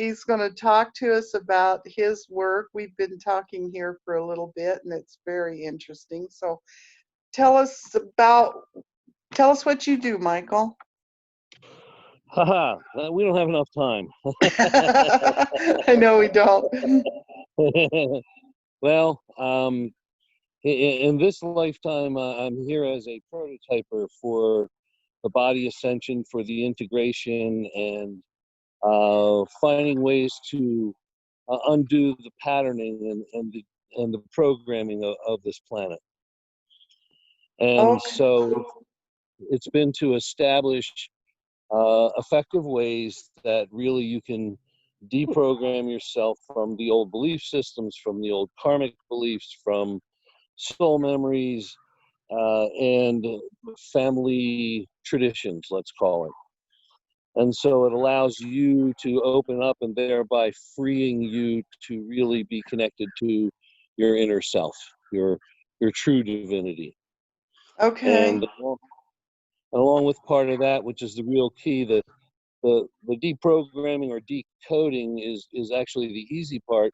He's going to talk to us about his work. We've been talking here for a little bit, and it's very interesting. So tell us what you do, Michael. Haha, we don't have enough time. I know we don't. Well, in this lifetime, I'm here as a prototyper for the body ascension, for the integration, and finding ways to undo the patterning and the programming of this planet. And Okay. so it's been to establish effective ways that really you can deprogram yourself from the old belief systems, from the old karmic beliefs, from soul memories, and family traditions, let's call it. And so it allows you to open up and thereby freeing you to really be connected to your inner self, your true divinity. Okay. And along with part of that, which is the real key, the deprogramming or decoding is actually the easy part.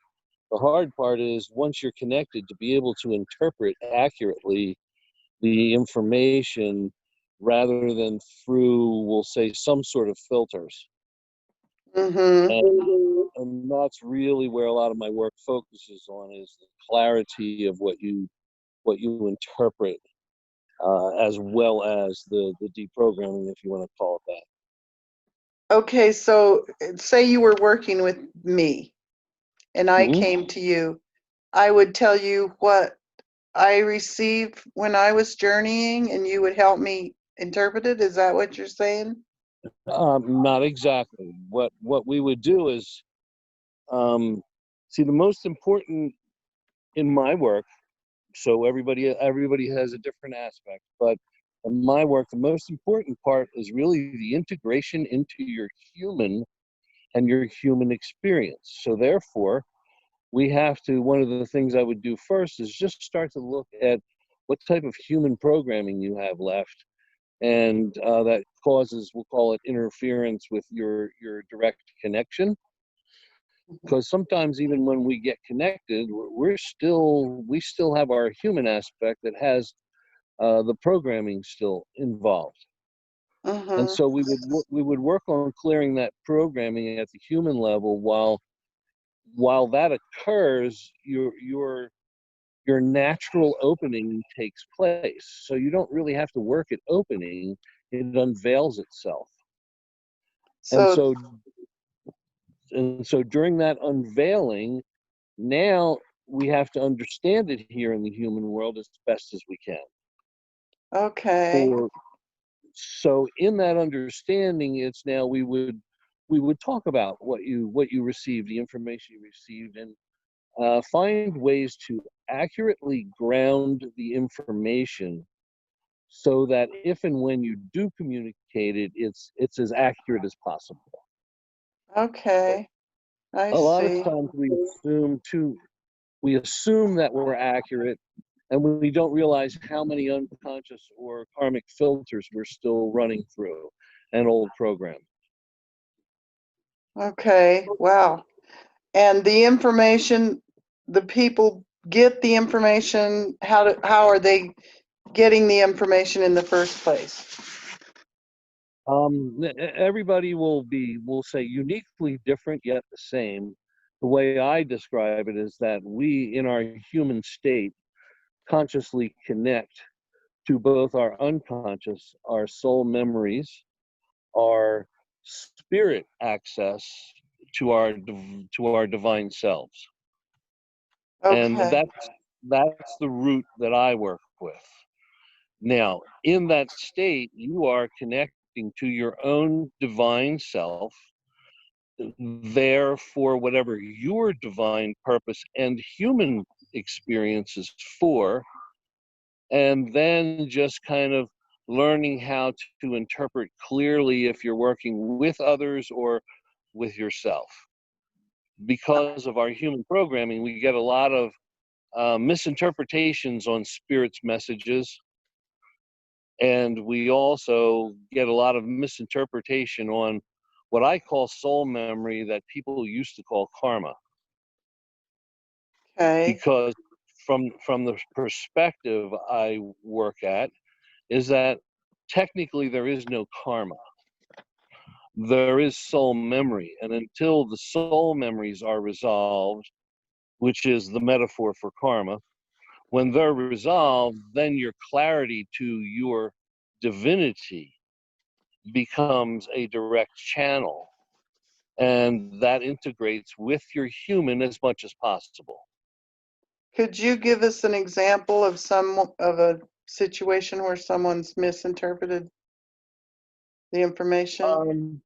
The hard part is once you're connected to be able to interpret accurately the information rather than through, we'll say, some sort of filters. Mm-hmm. And that's really where a lot of my work focuses on, is the clarity of what you interpret, as well as the deprogramming, if you want to call it that. Okay, so say you were working with me and I Mm-hmm. came to you. I would tell you what I received when I was journeying, and you would help me interpret it. Is that what you're saying? Not exactly. What we would do is, see, the most important in my work. So everybody has a different aspect, but in my work, the most important part is really the integration into your human and your human experience. So therefore, we have to. One of the things I would do first is just start to look at what type of human programming you have left, and that causes, we'll call it, interference with your direct connection. Because sometimes even when we get connected, we still have our human aspect that has the programming still involved. And Mm-hmm. so we would work on clearing that programming at the human level. While that occurs, your natural opening takes place. So you don't really have to work at opening; it unveils itself. And So, so during that unveiling, now we have to understand it here in the human world as best as we can. okay. For so in that understanding, it's now we would talk about what you received, the information you received, and find ways to accurately ground the information so that if and when you do communicate it, it's as accurate as possible. Okay. I A lot of see. times we assume that we're accurate, and we don't realize how many unconscious or karmic filters we're still running through an old program. Okay. Wow. And the information, the people get the information. How are they getting the information in the first place? Everybody will say uniquely different yet the same. The way I describe it is that we, in our human state, consciously connect to both our unconscious, our soul memories, our spirit access to our divine selves, and Okay. that's the root that I work with. Now, in that state, you are connecting to your own divine self, there for whatever your divine purpose and human experience is for, and then just kind of learning how to interpret clearly if you're working with others or with yourself. Because of our human programming, we get a lot of misinterpretations on spirit's messages, and we also get a lot of misinterpretation on what I call soul memory that people used to call karma, Okay. because from the perspective I work at is that technically there is no karma. There is soul memory, and until the soul memories are resolved, which is the metaphor for karma, when they're resolved, then your clarity to your divinity becomes a direct channel, and that integrates with your human as much as possible. Could you give us an example of a situation where someone's misinterpreted the information? Um,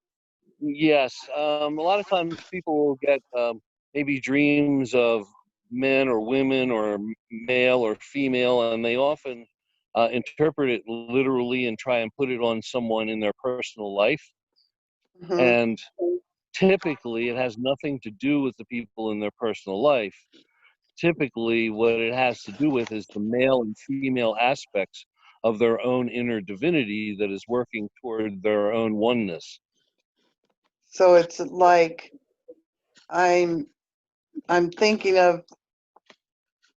yes, a lot of times people will get maybe dreams of men or women or male or female, and they often interpret it literally and try and put it on someone in their personal life. Hmm. And typically, it has nothing to do with the people in their personal life. Typically, what it has to do with is the male and female aspects of their own inner divinity that is working toward their own oneness. So it's like I'm I'm thinking of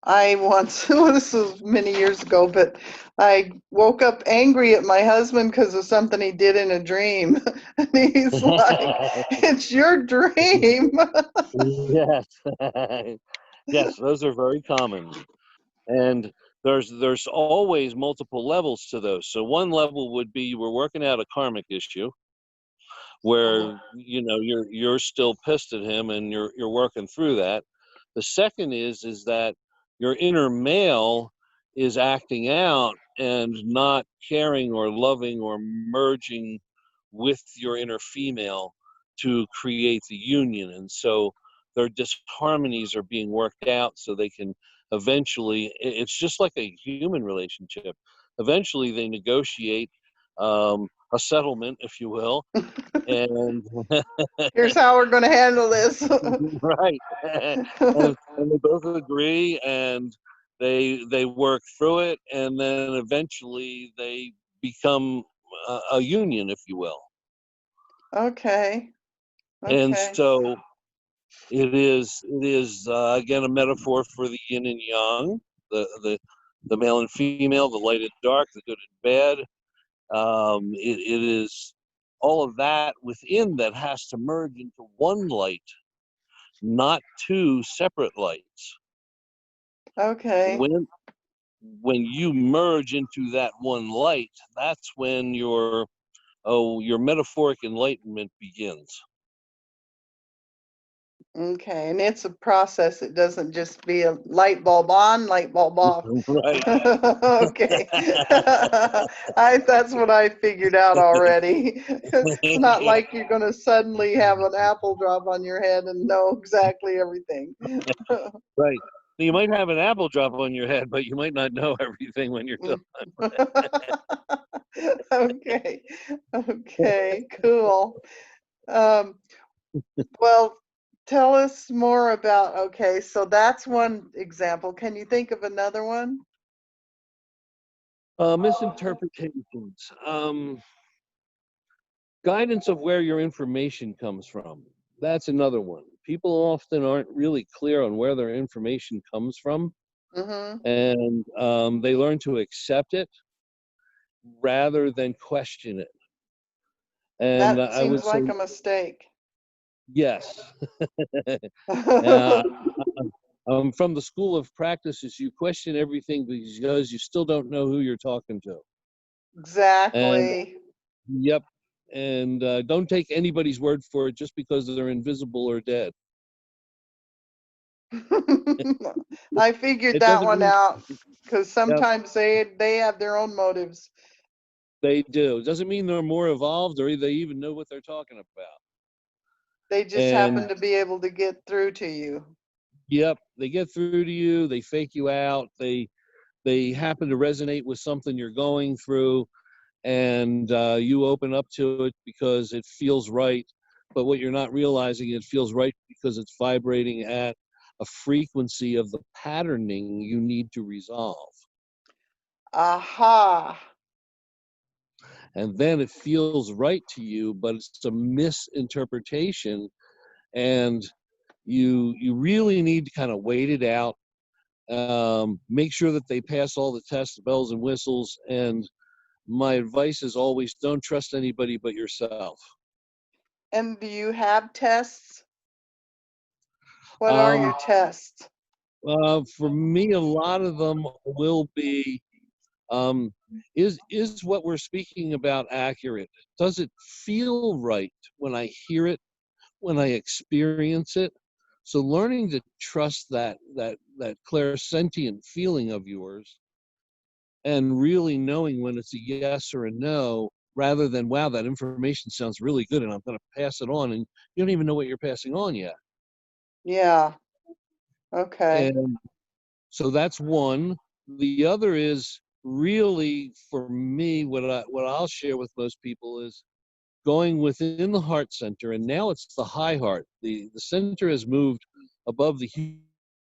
I once well, this was many years ago, but I woke up angry at my husband because of something he did in a dream. And he's like, "It's your dream." Yes. Yes, those are very common. And there's always multiple levels to those. So one level would be we're working out a karmic issue where you're still pissed at him and you're working through that. The second is that your inner male is acting out and not caring or loving or merging with your inner female to create the union. And so their disharmonies are being worked out so they can eventually, it's just like a human relationship. Eventually they negotiate a settlement, if you will, and Here's how we're going to handle this. right, and they both agree, and they work through it, and then eventually they become a union, if you will. Okay. And Okay. so it is again a metaphor for the yin and yang, the male and female, the light and dark, the good and bad. It is all of that within that has to merge into one light, not two separate lights. Okay. When you merge into that one light, that's when your metaphoric enlightenment begins. Okay. And it's a process. It doesn't just be a light bulb on, light bulb off. Right. Okay. That's what I figured out already. It's not like you're going to suddenly have an apple drop on your head and know exactly everything. Right. You might have an apple drop on your head, but you might not know everything when you're done. Okay. Okay. Cool. Um, well, tell us more about, okay, so that's one example. Can you think of another one? Misinterpretations. Guidance of where your information comes from. That's another one. People often aren't really clear on where their information comes from, Mm-hmm. and they learn to accept it rather than question it. And That I seems would say like a mistake. yes. uh, I'm from the school of practices. You question everything because you still don't know who you're talking to. And Exactly. yep. And don't take anybody's word for it just because they're invisible or dead. I figured It that doesn't one mean, out because yep, sometimes they have their own motives. they do. It doesn't mean they're more evolved or they even know what they're talking about. They just And happen to be able to get through to you. yep, they get through to you. They fake you out. They happen to resonate with something you're going through, and you open up to it because it feels right. But what you're not realizing, it feels right because it's vibrating at a frequency of the patterning you need to resolve. Aha. and then it feels right to you, but it's a misinterpretation, and you really need to kind of wait it out. Make sure that they pass all the tests, bells and whistles, and my advice is always don't trust anybody but yourself. And do you have tests? What are Um, your tests? for me, a lot of them will be, um, is what we're speaking about accurate? Does it feel right when I hear it, when I experience it? So learning to trust that clairsentient feeling of yours, and really knowing when it's a yes or a no, rather than, wow, that information sounds really good and I'm going to pass it on, and you don't even know what you're passing on yet. Yeah. Okay. And so that's one. The other is really, for me, what I'll share with most people is going within the heart center, and now it's the high heart. The center has moved above the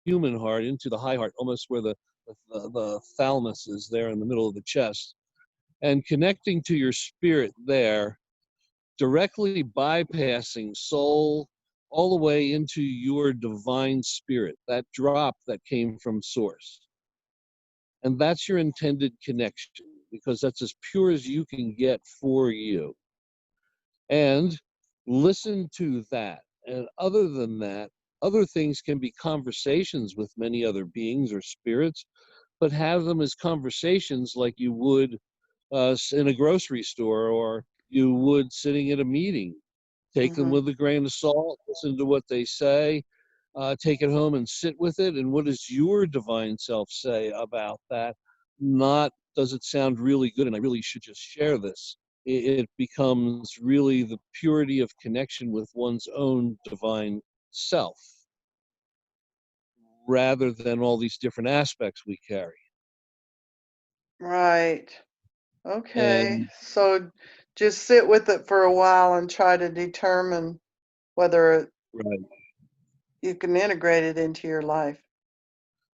human heart into the high heart, almost where the thalamus is there in the middle of the chest, and connecting to your spirit there, directly bypassing soul all the way into your divine spirit, that drop that came from source. And that's your intended connection, because that's as pure as you can get for you. And listen to that. And other than that, other things can be conversations with many other beings or spirits, but have them as conversations like you would in a grocery store, or you would sitting at a meeting. Take them Hmm. with a grain of salt, listen to what they say, take it home and sit with it. And what does your divine self say about that? Not, does it sound really good and I really should just share this? It becomes really the purity of connection with one's own divine self, rather than all these different aspects we carry. Right. Okay. And So just sit with it for a while and try to determine whether right, you can integrate it into your life.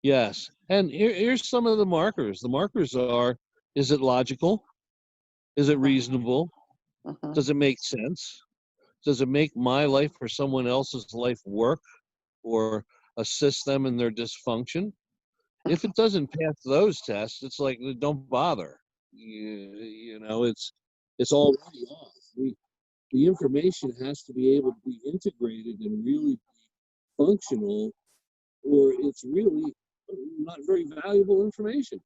yes. And here's some of the markers. The markers are: is it logical? Is it reasonable? Hmm. Does it make sense? Does it make my life or someone else's life work or assist them in their dysfunction? If it doesn't pass those tests, it's like, don't bother. It's already off. The information has to be able to be integrated and really be functional, or it's really not very valuable information.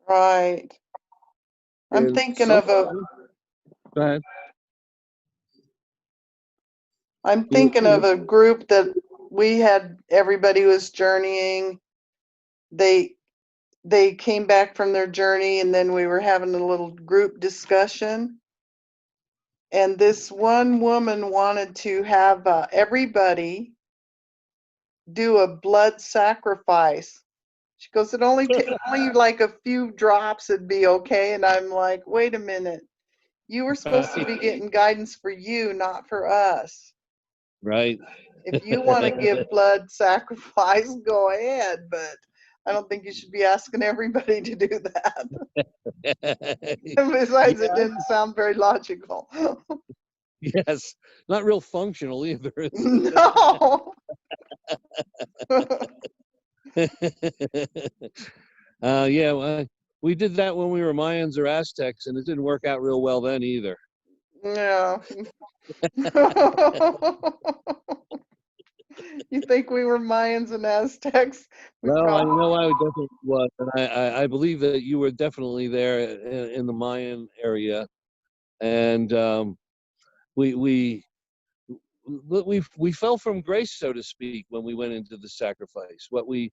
Right. I'm And thinking of a sometimes, go ahead. I'm You, thinking you of a group that we had, everybody was journeying. They they came back from their journey and then we were having a little group discussion. And this one woman wanted to have everybody do a blood sacrifice. She goes, it only like a few drops would be okay. And I'm like, wait a minute. You were supposed to be getting guidance for you, not for us. right. If you want to give blood sacrifice, go ahead, but I don't think you should be asking everybody to do that. Besides, it Yeah, didn't sound very logical. yes. Not real functional either, is No. it? Yeah, well, we did that when we were Mayans or Aztecs, and it didn't work out real well then either. Yeah. You think we were Mayans and Aztecs? We Well, I probably. know I definitely was, and I believe that you were definitely there in the Mayan area, and we we we fell from grace, so to speak, when we went into the sacrifice. What we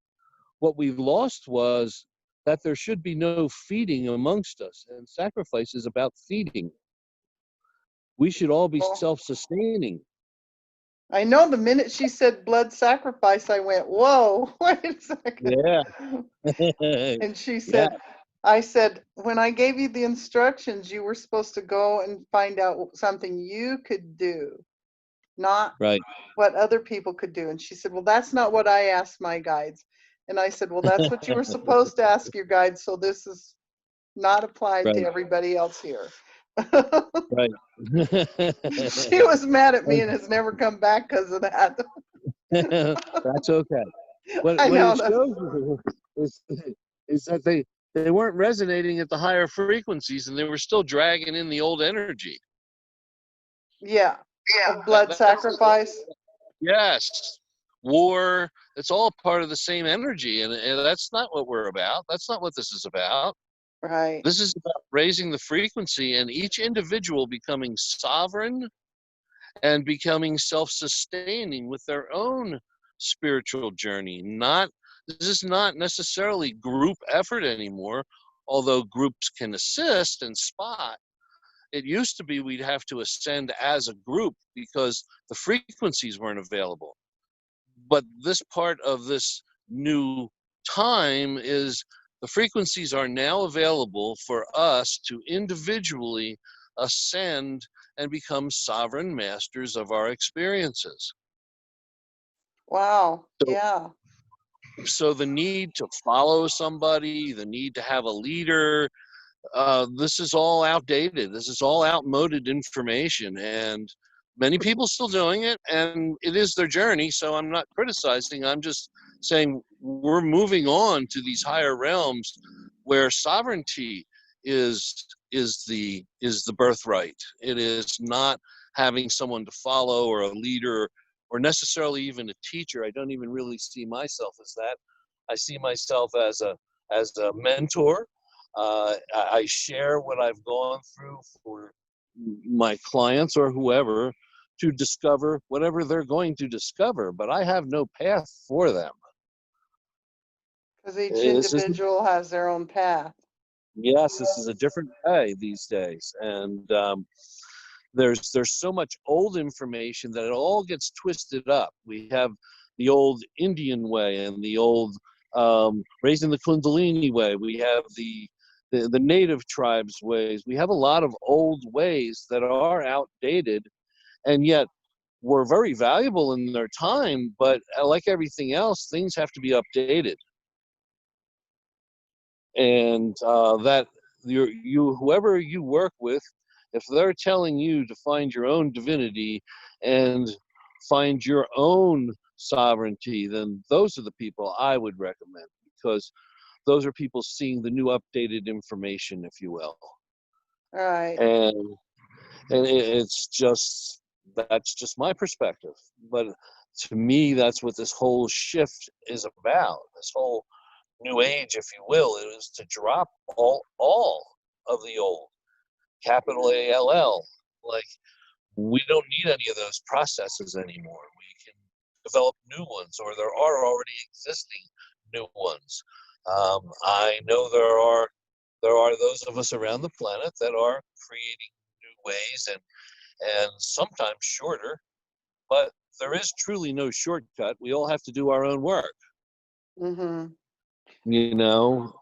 lost was that there should be no feeding amongst us, and sacrifice is about feeding. We should all be Well, self-sustaining. I know the minute she said blood sacrifice, I went, whoa, wait a second. Yeah. And she Yeah, said, I said, when I gave you the instructions, you were supposed to go and find out something you could do, not right. what other people could do. And she said, well, that's not what I asked my guides. And I said, well, that's what you were supposed to ask your guides. So this is not applied to Right, everybody else here. right. She was mad at me and has never come back because of that. That's okay. What I what know it that's shows you is is that they weren't resonating at the higher frequencies, and they were still dragging in the old energy. yeah, Yeah, of blood that's sacrifice. yes, war. It's all part of the same energy, and that's not what we're about. That's not what this is about. Right. This is about raising the frequency and each individual becoming sovereign and becoming self-sustaining with their own spiritual journey. Not This is not necessarily group effort anymore, although groups can assist and spot. It used to be we'd have to ascend as a group because the frequencies weren't available. But this part of this new time is the frequencies are now available for us to individually ascend and become sovereign masters of our experiences. Wow. So, Yeah. so the need to follow somebody, the need to have a leader, this is all outdated. This is all outmoded information, and many people still doing it, and it is their journey. So I'm not criticizing. I'm just saying we're moving on to these higher realms where sovereignty is the birthright. It is not having someone to follow or a leader or necessarily even a teacher. I don't even really see myself as that. I see myself as a mentor. I share what I've gone through for my clients or whoever to discover whatever they're going to discover, but I have no path for them. Because each This is individual has their own path. Yes, this is a different way these days, and there's so much old information that it all gets twisted up. We have the old Indian way and the old raising the Kundalini way. We have the native tribes ways. We have a lot of old ways that are outdated, and yet were very valuable in their time. But like everything else, things have to be updated, and that you whoever you work with, if they're telling you to find your own divinity and find your own sovereignty, then those are the people I would recommend, because those are people seeing the new updated information, if you will. All right. and it's just, that's just my perspective, but to me that's what this whole shift is about. This whole new age, if you will, is to drop all of the old, capital ALL. Like, we don't need any of those processes anymore. We can develop new ones, or there are already existing new ones. I know there are those of us around the planet that are creating new ways, and sometimes shorter, but there is truly no shortcut. We all have to do our own work, Mm-hmm. you know.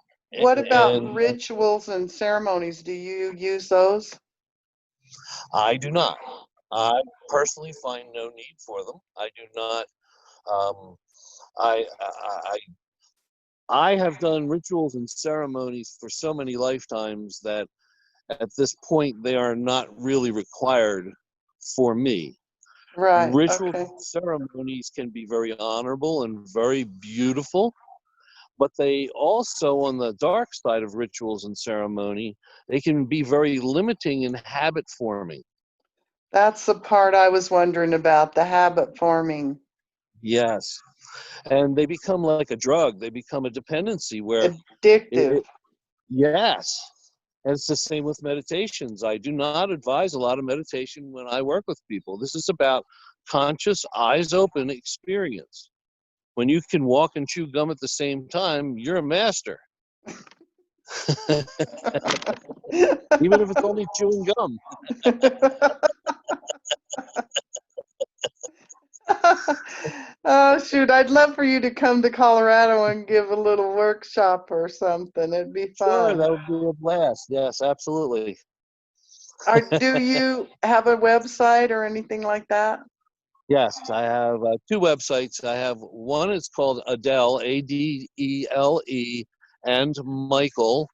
What about And rituals and ceremonies? Do you use those? I do not. I personally find no need for them. I do not. Um, I have done rituals and ceremonies for so many lifetimes that at this point they are not really required for me. Right. Rituals Okay. and ceremonies can be very honorable and very beautiful, but they also, on the dark side of rituals and ceremony, they can be very limiting and habit forming. That's the part I was wondering about, the habit forming. Yes. And they become like a drug. They become a dependency where Addictive. it, yes. And it's the same with meditations. I do not advise a lot of meditation when I work with people. This is about conscious, eyes open experience. When you can walk and chew gum at the same time, you're a master. Even if it's only chewing gum. Oh, shoot. I'd love for you to come to Colorado and give a little workshop or something. It'd be Sure, fun. that would be a blast. Yes, absolutely. Do you have a website or anything like that? Yes, I have two websites. I have one, it's called Adele, Adele, and Michael,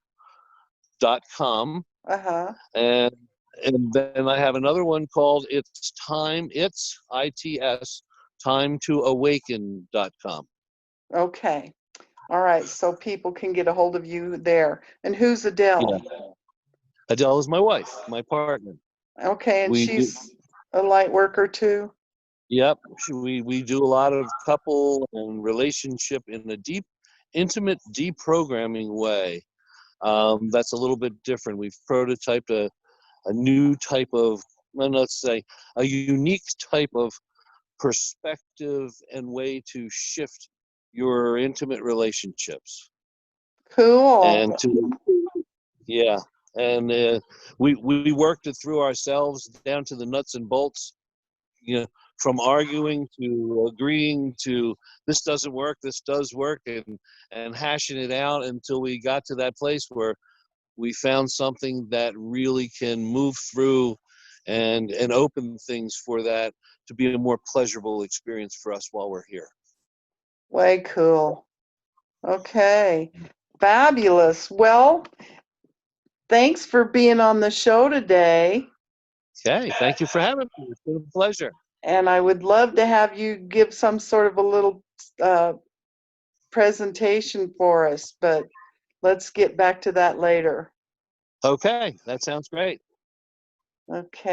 Uh-huh. and then I have another one called it's time to awaken.com. Okay. All right. So people can get a hold of you there. And who's Adele? Yeah, Adele is my wife, my partner. Okay. And We do, she's a light worker too? yep, we do a lot of couple and relationship in a deep, intimate deprogramming way. That's a little bit different. We've prototyped a new type of, well, let's say, a unique type of perspective and way to shift your intimate relationships. Cool. And to, yeah, and we worked it through ourselves down to the nuts and bolts, you know, from arguing to agreeing to this doesn't work, this does work, and hashing it out until we got to that place where we found something that really can move through and open things for that to be a more pleasurable experience for us while we're here. Way cool. Okay. Fabulous. Well, thanks for being on the show today. Okay, thank you for having me. It's been a pleasure. And I would love to have you give some sort of a little uh, presentation for us, but let's get back to that later. Okay, that sounds great. Okay.